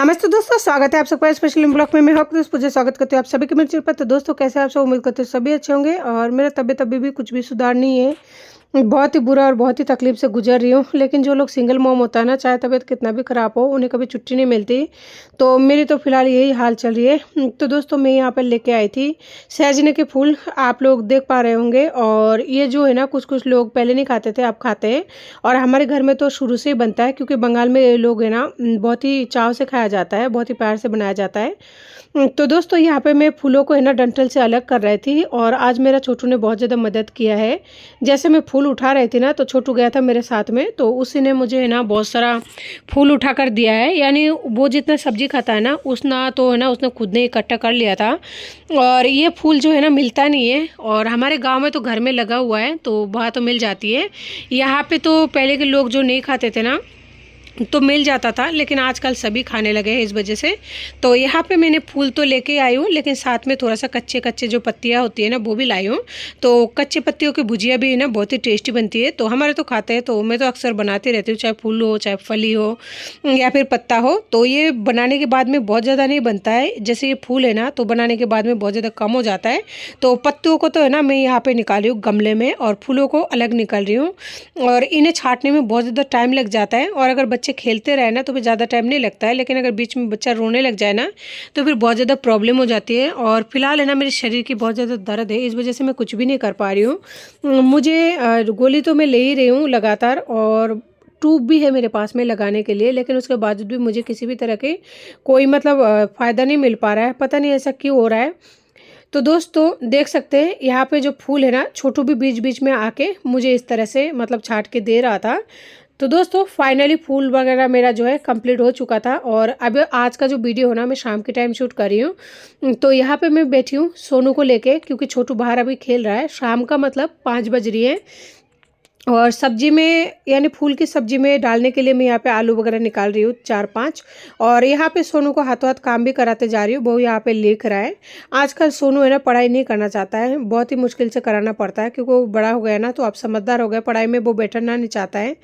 नमस्ते दोस्तों, स्वागत है आप सबका स्पेशल ब्लॉग में। मैं हक दोस्त पूजा स्वागत करती हूँ आप सभी के मेरे चैनल पर। तो दोस्तों, कैसे आप सब? उम्मीद करते हैं सभी अच्छे होंगे। और मेरा तबीयत अभी भी कुछ भी सुधार नहीं है, बहुत ही बुरा और बहुत ही तकलीफ से गुजर रही हूँ। लेकिन जो लोग सिंगल मॉम होता है ना, चाहे तबीयत कितना भी ख़राब हो, उन्हें कभी छुट्टी नहीं मिलती। तो मेरी तो फिलहाल यही हाल चल रही है। तो दोस्तों, मैं यहाँ पर लेके आई थी सहजने के फूल, आप लोग देख पा रहे होंगे। और ये जो है ना, कुछ कुछ लोग पहले नहीं खाते थे, अब खाते हैं। और हमारे घर में तो शुरू से ही बनता है, क्योंकि बंगाल में ये लोग है ना, बहुत ही चाव से खाया जाता है, बहुत ही प्यार से बनाया जाता है। तो दोस्तों, यहाँ पे मैं फूलों को है ना डंठल से अलग कर रही थी, और आज मेरा छोटू ने बहुत ज़्यादा मदद किया है। जैसे मैं फूल उठा रही थी ना, तो छोटू गया था मेरे साथ में, तो उसी ने मुझे है ना बहुत सारा फूल उठा कर दिया है। यानी वो जितना सब्जी खाता है ना, उसना तो है ना उसने खुद ने इकट्ठा कर लिया था। और ये फूल जो है ना मिलता नहीं है, और हमारे गांव में तो घर में लगा हुआ है, तो वहाँ तो मिल जाती है। यहाँ पे तो पहले के लोग जो नहीं खाते थे ना, तो मिल जाता था, लेकिन आजकल सभी खाने लगे हैं इस वजह से। तो यहाँ पे मैंने फूल तो लेके आई हूँ, लेकिन साथ में थोड़ा सा कच्चे कच्चे जो पत्तियाँ होती है ना, वो भी लाई हूँ। तो कच्चे पत्तियों की भुजिया भी है ना बहुत ही टेस्टी बनती है। तो हमारे तो खाते हैं, तो मैं तो अक्सर बनाती रहती हूँ, चाहे फूल हो, चाहे फली हो, या फिर पत्ता हो। तो ये बनाने के बाद में बहुत ज़्यादा नहीं बनता है। जैसे ये फूल है ना, तो बनाने के बाद में बहुत ज़्यादा कम हो जाता है। तो पत्तों को तो है ना मैं यहाँ पे निकाल रही हूँ गमले में, और फूलों को अलग निकाल रही हूँ। और इन्हें छाँटने में बहुत ज़्यादा टाइम लग जाता है। और अगर बच्चे खेलते रहे ना, तो फिर ज़्यादा टाइम नहीं लगता है। लेकिन अगर बीच में बच्चा रोने लग जाए ना, तो फिर बहुत ज़्यादा प्रॉब्लम हो जाती है। और फिलहाल है ना मेरे शरीर की बहुत ज़्यादा दर्द है, इस वजह से मैं कुछ भी नहीं कर पा रही हूँ। मुझे गोली तो मैं ले ही रही हूँ लगातार, और ट्यूब भी है मेरे पास में लगाने के लिए, लेकिन उसके बावजूद भी मुझे किसी भी तरह के कोई मतलब फ़ायदा नहीं मिल पा रहा है। पता नहीं ऐसा क्यों हो रहा है। तो दोस्तों, देख सकते हैं यहाँ पे जो फूल है ना, छोटू भी बीच बीच में आके मुझे इस तरह से मतलब छाट के दे रहा था। तो दोस्तों, फाइनली फूल वगैरह मेरा जो है कंप्लीट हो चुका था। और अब आज का जो वीडियो है ना, मैं शाम के टाइम शूट कर रही हूँ। तो यहाँ पे मैं बैठी हूँ सोनू को लेके, क्योंकि छोटू बाहर अभी खेल रहा है। शाम का मतलब 5 बज रही है। और सब्जी में, यानी फूल की सब्जी में डालने के लिए मैं यहाँ पे आलू वगैरह निकाल रही हूँ 4-5। और यहाँ पे सोनू को हाथों हाथ काम भी कराते जा रही हूँ। वो यहाँ पे लिख रहा है। आजकल सोनू है ना पढ़ाई नहीं करना चाहता है, बहुत ही मुश्किल से कराना पड़ता है, क्योंकि वो बड़ा हो गया ना, तो अब समझदार हो गया, पढ़ाई में वो बैठना नहीं चाहता है।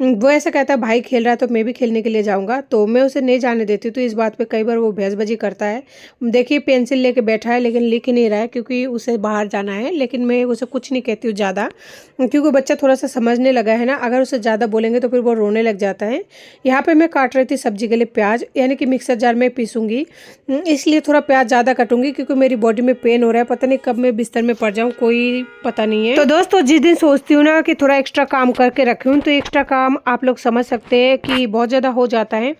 वो ऐसा कहता है भाई खेल रहा है तो मैं भी खेलने के लिए जाऊँगा, तो मैं उसे नहीं जाने देती। तो इस बात पर कई बार वो बहसबाजी करता है। देखिए, पेंसिल लेके बैठा है, लेकिन लिख ही नहीं रहा है, क्योंकि उसे बाहर जाना है। लेकिन मैं उसे कुछ नहीं कहती हूँ ज़्यादा, क्योंकि बच्चा थोड़ा सा समझने लगा है ना। अगर उसे ज़्यादा बोलेंगे तो फिर वो रोने लग जाता है। यहाँ पे मैं काट रही थी सब्जी के लिए प्याज, यानी कि मिक्सर जार में पीसूंगी, इसलिए थोड़ा प्याज ज़्यादा काटूंगी, क्योंकि मेरी बॉडी में पेन हो रहा है। पता नहीं कब मैं बिस्तर में पड़ जाऊँ, कोई पता नहीं है। तो दोस्तों, जिस दिन सोचती हूँ ना कि थोड़ा एक्स्ट्रा काम करके रखूँ, तो एक्स्ट्रा काम आप लोग समझ सकते हैं कि बहुत ज़्यादा हो जाता है।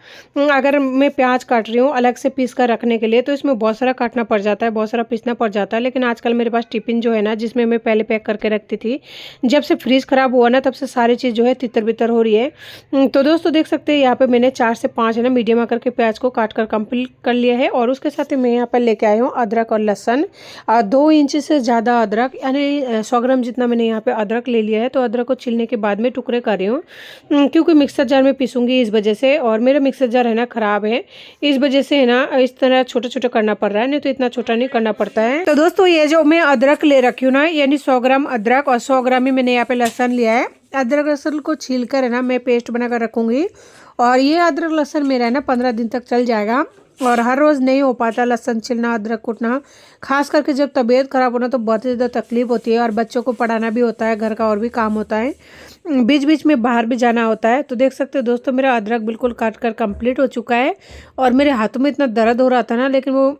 अगर मैं प्याज काट रही हूँ अलग से पीस कर रखने के लिए, तो इसमें बहुत सारा काटना पड़ जाता है, बहुत सारा पीसना पड़ जाता है। लेकिन आजकल मेरे पास टिफिन जो है ना, जिसमें मैं पहले पैक करके रखती थी, जब से फ्रीज खराब हुआ ना, तब से सारी चीज़ जो है तितर बितर हो रही है। तो दोस्तों, देख सकते हैं यहाँ पे मैंने 4 से 5 है ना मीडियम आकर के प्याज को काट कर कंप्लीट कर लिया है। और उसके साथ ही मैं यहाँ पर लेके आई हूँ अदरक और लहसुन, 2 इंच से ज़्यादा अदरक, यानी 100 ग्राम जितना मैंने यहाँ पे अदरक ले लिया है। तो अदरक को छीलने के बाद में टुकड़े कर रही हूँ, क्योंकि मिक्सर जार में पीसूंगी इस वजह से। और मेरा मिक्सर जार है ना ख़राब है, इस वजह से है ना इस तरह छोटा छोटा करना पड़ रहा है, नहीं तो इतना छोटा नहीं करना पड़ता है। तो दोस्तों, ये जो मैं अदरक ले रखी हूँ ना, यानी 100 ग्राम अदरक और 100 ग्राम ही मैंने यहाँ पे लहसुन लिया है। अदरक लहसुन को छील कर है ना मैं पेस्ट बनाकर रखूँगी। और ये अदरक लहसुन मेरा है ना 15 दिन तक चल जाएगा। और हर रोज़ नहीं हो पाता लहसुन छिलना, अदरक कूटना, खास करके जब तबीयत ख़राब होना तो बहुत ही ज़्यादा तकलीफ होती है। और बच्चों को पढ़ाना भी होता है, घर का और भी काम होता है, बीच बीच में बाहर भी जाना होता है। तो देख सकते हो दोस्तों, मेरा अदरक बिल्कुल काट कर कंप्लीट हो चुका है। और मेरे हाथों में इतना दर्द हो रहा था ना, लेकिन वो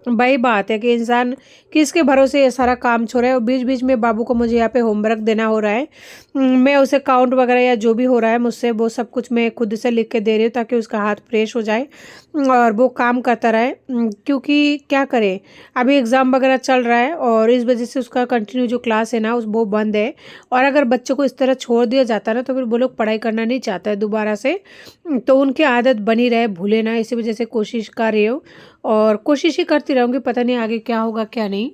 वही बात है कि इंसान किसके भरोसे ये सारा काम छोड़ रहा है। और बीच बीच में बाबू को मुझे यहाँ पे होमवर्क देना हो रहा है। मैं उसे काउंट वगैरह या जो भी हो रहा है मुझसे, वो सब कुछ मैं खुद से लिख के दे रही हूँ, ताकि उसका हाथ फ्रेश हो जाए और वो काम करता रहे। क्योंकि क्या करे, अभी एग्ज़ाम वगैरह चल रहा है, और इस वजह से उसका कंटिन्यू जो क्लास है ना वो बंद है। और अगर बच्चों को इस तरह छोड़ दिया जाता है ना, तो फिर वो लोग पढ़ाई करना नहीं चाहता है दोबारा से। तो उनकी आदत बनी रहे, भूले ना, इसी वजह से कोशिश कर रही हूँ। और कोशिश ही करती रहूँगी, पता नहीं आगे क्या होगा क्या नहीं।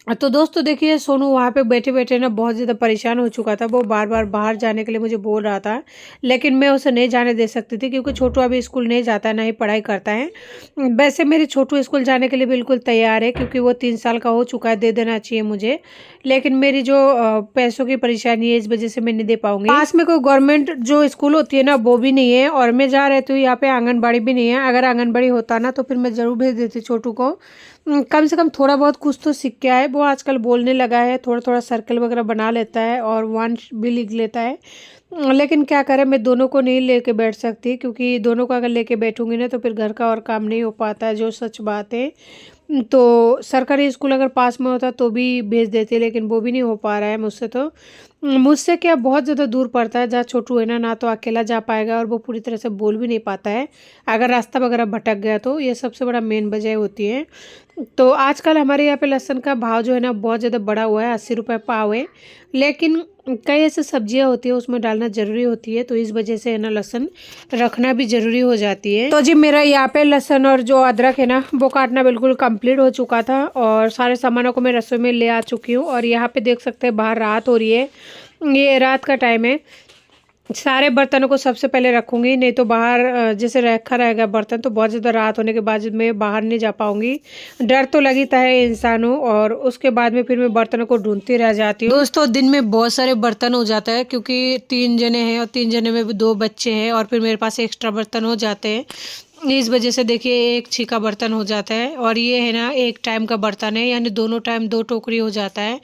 तो दोस्तों देखिए, सोनू वहाँ पे बैठे-बैठे ना बहुत ज़्यादा परेशान हो चुका था। वो बार-बार बाहर जाने के लिए मुझे बोल रहा था, लेकिन मैं उसे नहीं जाने दे सकती थी क्योंकि छोटू अभी स्कूल नहीं जाता है, ना ही पढ़ाई करता है। वैसे मेरे छोटू स्कूल जाने के लिए बिल्कुल तैयार है क्योंकि वो 3 साल का हो चुका है, दे देना चाहिए मुझे। लेकिन मेरी जो पैसों की परेशानी है, इस वज़ह से मैं नहीं दे पाऊँगी। पास में कोई गवर्नमेंट जो स्कूल होती है ना, वो भी नहीं है और मैं जहाँ रहती हूँ यहाँ पे आंगनबाड़ी भी नहीं है। अगर आंगनबाड़ी होता ना तो फिर मैं ज़रूर भेज देती छोटू को। कम से कम थोड़ा बहुत कुछ तो सीख के आए। वो आजकल बोलने लगा है, थोड़ा-थोड़ा सर्कल वगैरह बना लेता है और वंश भी लिख लेता है। लेकिन क्या करें, मैं दोनों को नहीं लेके बैठ सकती क्योंकि दोनों को अगर लेके बैठूँगी ना तो फिर घर का और काम नहीं हो पाता है, जो सच बात है। तो सरकारी स्कूल अगर पास में होता तो भी भेज देती, लेकिन वो भी नहीं हो पा रहा है मुझसे तो। मुझसे क्या बहुत ज़्यादा दूर पड़ता है, जहाँ छोटू है ना तो अकेला जा पाएगा और वो पूरी तरह से बोल भी नहीं पाता है। अगर रास्ता वगैरह भटक गया तो ये सबसे बड़ा मेन वजह होती है। तो आजकल हमारे यहाँ पे लहसुन का भाव जो है ना बहुत ज़्यादा बढ़ा हुआ है, 80 रुपये पाव है। लेकिन कई ऐसी सब्जियाँ होती है उसमें डालना ज़रूरी होती है, तो इस वजह से है ना लहसुन रखना भी ज़रूरी हो जाती है। तो जी मेरा यहाँ पे लहसुन और जो अदरक है ना वो काटना बिल्कुल कंप्लीट हो चुका था और सारे सामानों को मैं रसोई में ले आ चुकी हूँ। और यहाँ पे देख सकते हैं बाहर रात हो रही है, ये रात का टाइम है। सारे बर्तनों को सबसे पहले रखूँगी, नहीं तो बाहर जैसे रखा रहेगा बर्तन तो बहुत ज़्यादा रात होने के बाद मैं बाहर नहीं जा पाऊँगी। डर तो लगता है इंसानों, और उसके बाद में फिर मैं बर्तनों को ढूंढती रह जाती हूँ। दोस्तों दिन में बहुत सारे बर्तन हो जाता है क्योंकि 3 जने हैं और 3 जने में भी 2 बच्चे हैं और फिर मेरे पास एक्स्ट्रा बर्तन हो जाते हैं। इस वजह से देखिए एक छीका बर्तन हो जाता है और ये है ना एक टाइम का बर्तन है, यानी दोनों टाइम 2 टोकरी हो जाता है,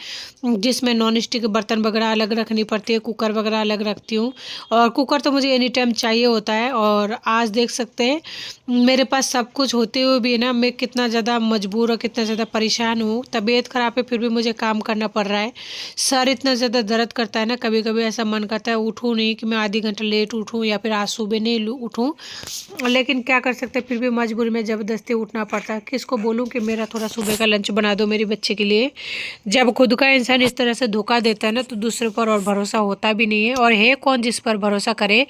जिसमें नॉन स्टिक बर्तन वगैरह अलग रखनी पड़ती है, कुकर वगैरह अलग रखती हूँ। और कुकर तो मुझे एनी टाइम चाहिए होता है। और आज देख सकते हैं मेरे पास सब कुछ होते हुए भी ना मैं कितना ज़्यादा मजबूर और कितना ज़्यादा परेशान हूँ। तबीयत ख़राब है फिर भी मुझे काम करना पड़ रहा है। सर इतना ज़्यादा दर्द करता है ना, कभी कभी ऐसा मन करता है उठूँ नहीं, कि मैं आधी घंटा लेट उठूँ या फिर आज सुबह नहीं उठूँ। लेकिन क्या कर सकते हैं, फिर भी मजबूरी में ज़बरदस्ती उठना पड़ता है। किसको बोलूँ कि मेरा थोड़ा सुबह का लंच बना दो मेरे बच्चे के लिए। जब खुद का इंसान इस तरह से धोखा देता है ना तो दूसरे पर और भरोसा होता भी नहीं है, और है कौन जिस पर भरोसा करे।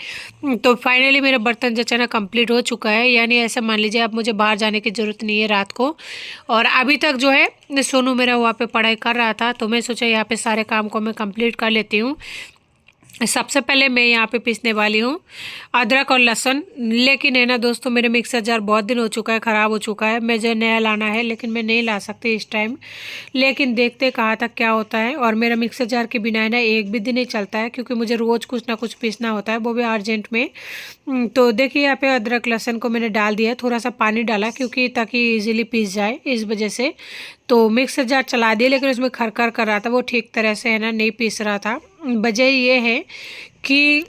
तो फाइनली मेरा बर्तन जचाना कंप्लीट हो चुका है, यानी ऐसा मान लीजिए अब मुझे बाहर जाने की ज़रूरत नहीं है रात को। और अभी तक जो है सोनू मेरा वहाँ पे पढ़ाई कर रहा था, तो मैं सोचा यहाँ पे सारे काम को मैं कंप्लीट कर लेती हूँ। सबसे पहले मैं यहाँ पे पीसने वाली हूँ अदरक और लहसुन। लेकिन है ना दोस्तों, मेरे मिक्सर जार बहुत दिन हो चुका है, ख़राब हो चुका है। मुझे नया लाना है लेकिन मैं नहीं ला सकती इस टाइम। लेकिन देखते कहाँ तक क्या होता है। और मेरा मिक्सर जार के बिना है ना एक भी दिन नहीं चलता है, क्योंकि मुझे रोज़ कुछ ना कुछ पीसना होता है, वो भी अर्जेंट में। तो देखिए यहाँ पे अदरक लहसुन को मैंने डाल दिया, थोड़ा सा पानी डाला क्योंकि ताकि ईजिली पीस जाए इस वजह से। तो मिक्सर जार चला दिया, लेकिन उसमें खरखर कर रहा था, वो ठीक तरह से है ना नहीं पीस रहा था। वजह ये है कि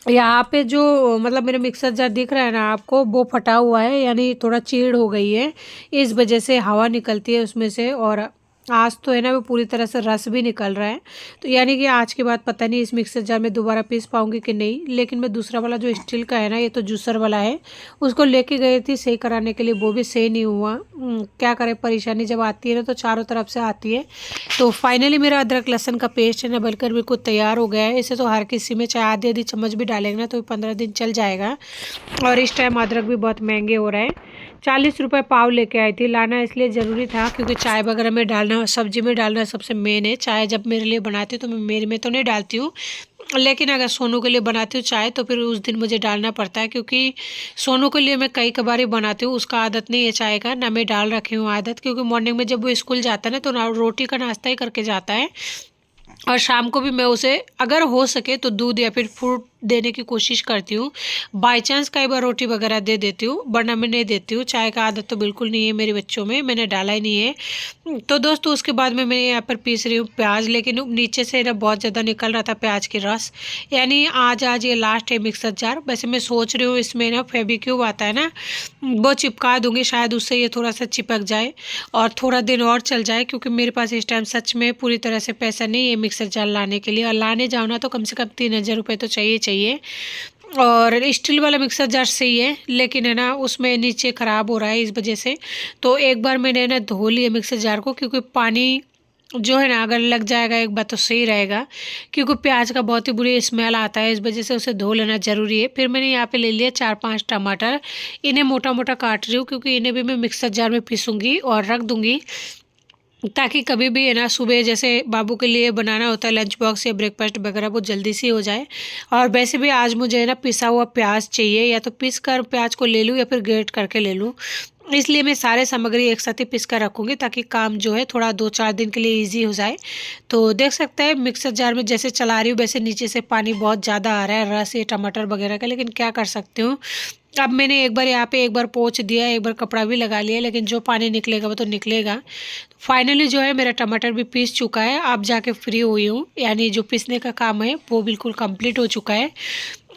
यहाँ पे जो मतलब मेरा मिक्सर जार दिख रहा है ना आपको, वो फटा हुआ है, यानी थोड़ा चीड़ हो गई है। इस वजह से हवा निकलती है उसमें से, और आज तो है ना वो पूरी तरह से रस भी निकल रहा है। तो यानी कि आज के बाद पता नहीं इस मिक्सर जार में दोबारा पीस पाऊंगी कि नहीं। लेकिन मैं दूसरा वाला जो स्टील का है ना, ये तो जूसर वाला है, उसको लेके गई थी सही कराने के लिए, वो भी सही नहीं हुआ। क्या करें, परेशानी जब आती है ना तो चारों तरफ से आती है। तो फाइनली मेरा अदरक लहसुन का पेस्ट है ना बनकर बिल्कुल तैयार हो गया है। इसे तो हर किसी में चाहे आधी आधी चम्मच भी डालेंगे ना तो 15 दिन चल जाएगा। और इस टाइम अदरक भी बहुत महंगे हो रहे हैं। 40 रुपये पाव लेके आई थी। लाना इसलिए ज़रूरी था क्योंकि चाय वगैरह में डालना, सब्जी में डालना सबसे मेन है। चाय जब मेरे लिए बनाती हूँ तो मैं मेरे में तो नहीं डालती हूँ, लेकिन अगर सोनू के लिए बनाती हूँ चाय तो फिर उस दिन मुझे डालना पड़ता है, क्योंकि सोनू के लिए मैं कई कबार ही बनाती हूँ। उसका आदत नहीं है चाय का, ना मैं डाल रखी हूँ आदत, क्योंकि मॉर्निंग में जब वो स्कूल जाता है ना तो रोटी का नाश्ता ही करके जाता है। और शाम को भी मैं उसे अगर हो सके तो दूध या फिर फ्रूट देने की कोशिश करती हूँ। बाय चांस कई बार रोटी वगैरह दे देती हूँ, वरना मैं नहीं देती हूँ। चाय का आदत तो बिल्कुल नहीं है मेरे बच्चों में, मैंने डाला ही नहीं है। तो दोस्तों उसके बाद में मैं यहाँ पर पीस रही हूँ प्याज, लेकिन नीचे से ना बहुत ज़्यादा निकल रहा था प्याज की रस, यानी आज ये लास्ट है मिक्सर जार। वैसे मैं सोच रही हूँ इसमें ना फेविक्यूब आता है ना, वो चिपका दूँगी, शायद उससे ये थोड़ा सा चिपक जाए और थोड़ा दिन और चल जाए, क्योंकि मेरे पास इस टाइम सच में पूरी तरह से पैसा नहीं है मिक्सर जार लाने के लिए। और लाने जाओ ना तो कम से कम 3000 रुपये तो चाहिए। और स्टील वाला मिक्सर जार सही है, लेकिन है ना उसमें नीचे ख़राब हो रहा है इस वजह से। तो एक बार मैंने ना धो लिया मिक्सर जार को, क्योंकि पानी जो है ना अगर लग जाएगा एक बार तो सही रहेगा, क्योंकि प्याज का बहुत ही बुरी स्मेल आता है, इस वजह से उसे धो लेना ज़रूरी है। फिर मैंने यहाँ पे ले लिया 4-5 टमाटर, इन्हें मोटा मोटा काट रही हूँ क्योंकि इन्हें भी मैं मिक्सर जार में पीसूँगी और रख दूँगी। ताकि कभी भी है ना सुबह जैसे बाबू के लिए बनाना होता है लंच बॉक्स या ब्रेकफास्ट वगैरह वो जल्दी से हो जाए। और वैसे भी आज मुझे है ना पिसा हुआ प्याज चाहिए, या तो पीस कर प्याज को ले लूँ या फिर ग्रेट करके ले लूँ। इसलिए मैं सारे सामग्री एक साथ ही पीस कर रखूँगी ताकि काम जो है थोड़ा 2-4 दिन के लिए ईज़ी हो जाए। तो देख सकते हैं मिक्सर जार में जैसे चला रही हूँ वैसे नीचे से पानी बहुत ज़्यादा आ रहा है रस ये टमाटर वगैरह का, लेकिन क्या कर सकती हूँ। अब मैंने एक बार यहाँ पे एक बार पोंछ दिया, एक बार कपड़ा भी लगा लिया, लेकिन जो पानी निकलेगा वो तो निकलेगा। फाइनली जो है मेरा टमाटर भी पीस चुका है, अब जाके फ्री हुई हूँ, यानी जो पीसने का काम है वो बिल्कुल कंप्लीट हो चुका है।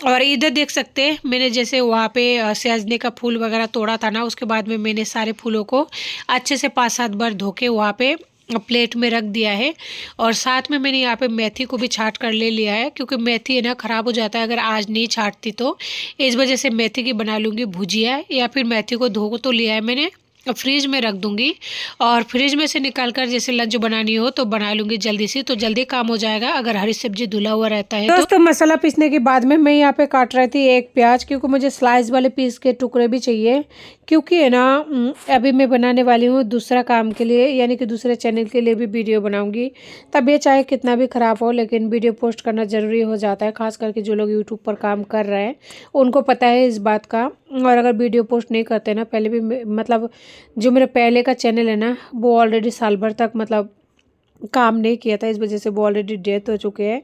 और इधर देख सकते हैं मैंने जैसे वहाँ पे सजने का फूल वगैरह तोड़ा था ना, उसके बाद में मैंने सारे फूलों को अच्छे से 5-7 बार धो के वहाँ पे प्लेट में रख दिया है। और साथ में मैंने यहाँ पे मेथी को भी छाँट कर ले लिया है, क्योंकि मेथी है ना ख़राब हो जाता है अगर आज नहीं छाँटती तो। इस वजह से मेथी की बना लूँगी भुजिया, या फिर मेथी को धो तो लिया है मैंने, फ्रिज में रख दूंगी। और फ्रिज में से निकाल कर जैसे लंच बनानी हो तो बना लूंगी जल्दी से, तो जल्दी काम हो जाएगा अगर हरी सब्जी धुला हुआ रहता है। दोस्तों मसाला पीसने के बाद में मैं यहाँ पे काट रही थी एक प्याज, क्योंकि मुझे स्लाइस वाले पीस के टुकड़े भी चाहिए, क्योंकि है ना अभी मैं बनाने वाली हूँ दूसरा काम के लिए, यानी कि दूसरे चैनल के लिए भी वीडियो बनाऊंगी। तब ये चाहे कितना भी ख़राब हो लेकिन वीडियो पोस्ट करना ज़रूरी हो जाता है, खास करके जो लोग यूट्यूब पर काम कर रहे हैं उनको पता है इस बात का। और अगर वीडियो पोस्ट नहीं करते ना, पहले भी मतलब जो मेरा पहले का चैनल है ना वो ऑलरेडी साल भर तक मतलब काम नहीं किया था, इस वजह से वो ऑलरेडी डेथ हो चुके हैं,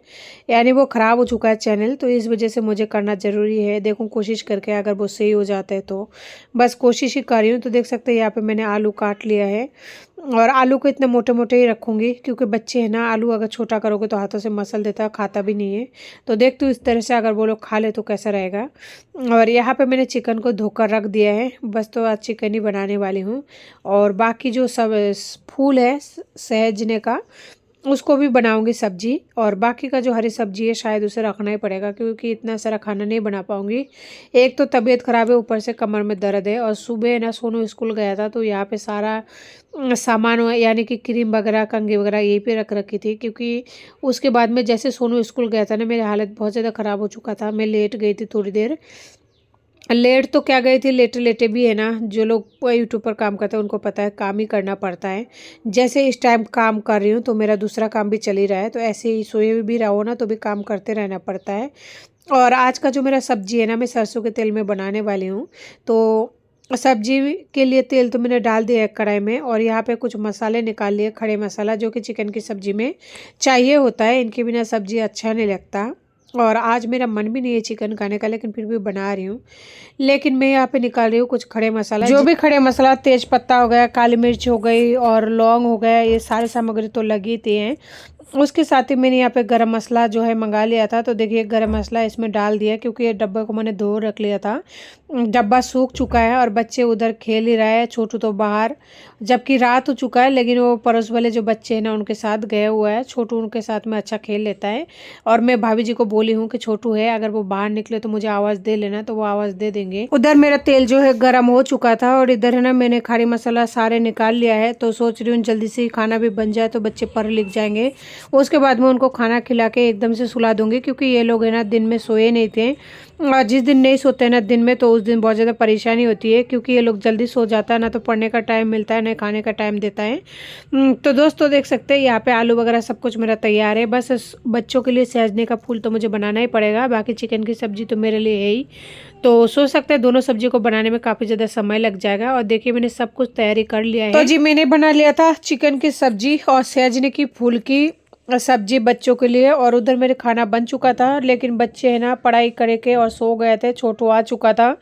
यानी वो ख़राब हो चुका है चैनल। तो इस वजह से मुझे करना ज़रूरी है, देखूँ कोशिश करके अगर वो सही हो जाता है तो बस कोशिश ही कर रही हूँ। तो देख सकते हैं यहाँ पे मैंने आलू काट लिया है, और आलू को इतने मोटे मोटे ही रखूँगी क्योंकि बच्चे हैं ना, आलू अगर छोटा करोगे तो हाथों से मसल देता है, खाता भी नहीं है। तो देखती हूँ इस तरह से अगर वो लोग खा ले तो कैसा रहेगा। और यहाँ पे मैंने चिकन को धोकर रख दिया है, बस तो आज चिकन ही बनाने वाली हूँ। और बाकी जो सब फूल है सहजने का उसको भी बनाऊंगी सब्जी, और बाकी का जो हरी सब्जी है शायद उसे रखना ही पड़ेगा क्योंकि इतना सारा खाना नहीं बना पाऊंगी। एक तो तबीयत ख़राब है, ऊपर से कमर में दर्द है, और सुबह ना सोनू स्कूल गया था तो यहाँ पे सारा सामान यानी कि क्रीम वगैरह कंघी वगैरह यहीं पे रख रखी थी, क्योंकि उसके बाद में जैसे सोनू स्कूल गया था ना मेरी हालत बहुत ज़्यादा ख़राब हो चुका था। मैं लेट गई थी थोड़ी देर, लेट तो क्या गई थी, लेटे लेटे भी है ना, जो लोग यूट्यूब पर काम करते हैं उनको पता है काम ही करना पड़ता है। जैसे इस टाइम काम कर रही हूँ तो मेरा दूसरा काम भी चल ही रहा है, तो ऐसे ही सोए भी रहो ना तो भी काम करते रहना पड़ता है। और आज का जो मेरा सब्जी है ना मैं सरसों के तेल में बनाने वाली हूँ। तो सब्जी के लिए तेल तो मैंने डाल दिया है कढ़ाई में, और यहाँ पे कुछ मसाले निकाल लिए, खड़े मसाला जो कि चिकन की सब्जी में चाहिए होता है, इनके बिना सब्जी अच्छा नहीं लगता। और आज मेरा मन भी नहीं है चिकन खाने का, लेकिन फिर भी बना रही हूँ। लेकिन मैं यहाँ पे निकाल रही हूँ कुछ खड़े मसाला, जो भी खड़े मसाला, तेज पत्ता हो गया, काली मिर्च हो गई और लौंग हो गया, ये सारे सामग्री तो लगी थी हैं। उसके साथ ही मैंने यहाँ पे गरम मसाला जो है मंगा लिया था, तो देखिए गरम मसाला इसमें डाल दिया क्योंकि ये डब्बे को मैंने धो रख लिया था। डब्बा सूख चुका है और बच्चे उधर खेल ही रहा है, छोटू तो बाहर, जबकि रात हो चुका है, लेकिन वो पड़ोस वाले जो बच्चे हैं ना उनके साथ गए हुआ है। छोटू उनके साथ में अच्छा खेल लेता है, और मैं भाभी जी को बोली हूँ कि छोटू है अगर वो बाहर निकले तो मुझे आवाज़ दे लेना, तो वो आवाज़ दे देंगे। उधर मेरा तेल जो है गर्म हो चुका था, और इधर है ना मैंने खड़ी मसाला सारे निकाल लिया है। तो सोच रही हूँ जल्दी से खाना भी बन जाए तो बच्चे पढ़ लिख जाएंगे, उसके बाद में उनको खाना खिला के एकदम से सुला दूंगी, क्योंकि ये लोग है ना दिन में सोए नहीं थे, और जिस दिन नहीं सोते हैं ना दिन में तो उस दिन बहुत ज़्यादा परेशानी होती है, क्योंकि ये लोग जल्दी सो जाता है ना तो पढ़ने का टाइम मिलता है ना खाने का टाइम देता है। तो दोस्तों देख सकते हैं यहाँ पे आलू वगैरह सब कुछ मेरा तैयार है, बस बच्चों के लिए सजने का फूल तो मुझे बनाना ही पड़ेगा, बाकी चिकन की सब्जी तो मेरे लिए है ही। तो सोच सकते हैं दोनों सब्जी को बनाने में काफ़ी ज़्यादा समय लग जाएगा। और देखिए मैंने सब कुछ तैयारी कर लिया है। तो जी मैंने बना लिया था चिकन की सब्जी और सजने की फूल की सब्जी बच्चों के लिए, और उधर मेरे खाना बन चुका था, लेकिन बच्चे है ना पढ़ाई करे के और सो गए थे। छोटू आ चुका था,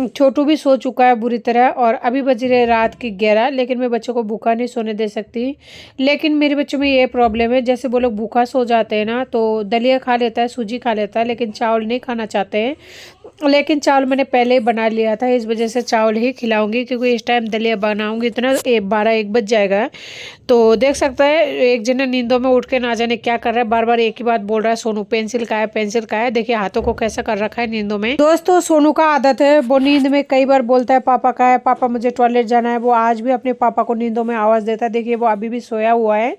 छोटू भी सो चुका है बुरी तरह, और अभी बज रहे रात की 11, लेकिन मैं बच्चों को भूखा नहीं सोने दे सकती। लेकिन मेरे बच्चों में ये प्रॉब्लम है, जैसे वो लोग भूखा सो जाते हैं ना तो दलिया खा लेता है, सूजी खा लेता है, लेकिन चावल नहीं खाना चाहते हैं। लेकिन चावल मैंने पहले ही बना लिया था, इस वजह से चावल ही खिलाऊंगी, क्योंकि इस टाइम दलिया बनाऊंगी इतना 12-1 बज जाएगा। तो देख सकता है एक जने नींदों में उठ के ना जाने क्या कर रहा है, बार बार एक ही बात बोल रहा है, सोनू पेंसिल का है पेंसिल का है। देखिए हाथों को कैसा कर रखा है नींदों में। दोस्तों सोनू का आदत है, वो नींद में कई बार बोलता है पापा का है, पापा मुझे टॉयलेट जाना है। वो आज भी अपने पापा को नींदों में आवाज़ देता है, देखिए वो अभी भी सोया हुआ है।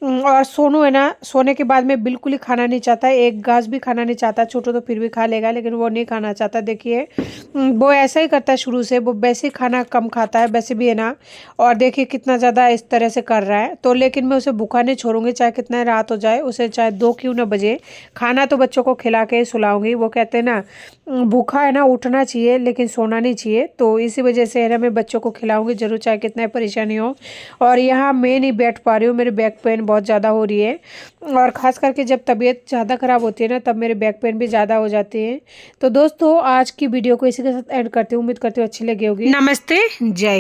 और सोनू है ना, सोने के बाद में बिल्कुल ही खाना नहीं चाहता, एक घास भी खाना नहीं चाहता। छोटू तो फिर भी खा लेगा, लेकिन वो नहीं खाना चाहता। देखिए वो ऐसा ही करता है शुरू से, वो वैसे ही खाना कम खाता है वैसे भी है ना। और देखिए कितना ज़्यादा इस तरह से कर रहा है। तो लेकिन मैं उसे भूखा नहीं छोड़ूंगी, चाहे कितना रात हो जाए, उसे चाहे 2 क्यों ना बजे, खाना तो बच्चों को खिला के ही सुलाऊंगी। वो कहते हैं ना भूखा है ना उठना चाहिए लेकिन सोना नहीं चाहिए। तो इसी वजह से है ना मैं बच्चों को खिलाऊंगी जरूर, चाहे कितना परेशानी हो। और यहाँ मैं नहीं बैठ पा रही हूँ, मेरे बैक पेन बहुत ज़्यादा हो रही है। और ख़ास करके जब तबीयत ज़्यादा ख़राब होती है ना, तब मेरे बैक पेन भी ज़्यादा हो जाती है। तो दोस्तों आज की वीडियो को इसी के साथ एंड करती हूँ। उम्मीद करती हूँ अच्छी लगी होगी। नमस्ते, जय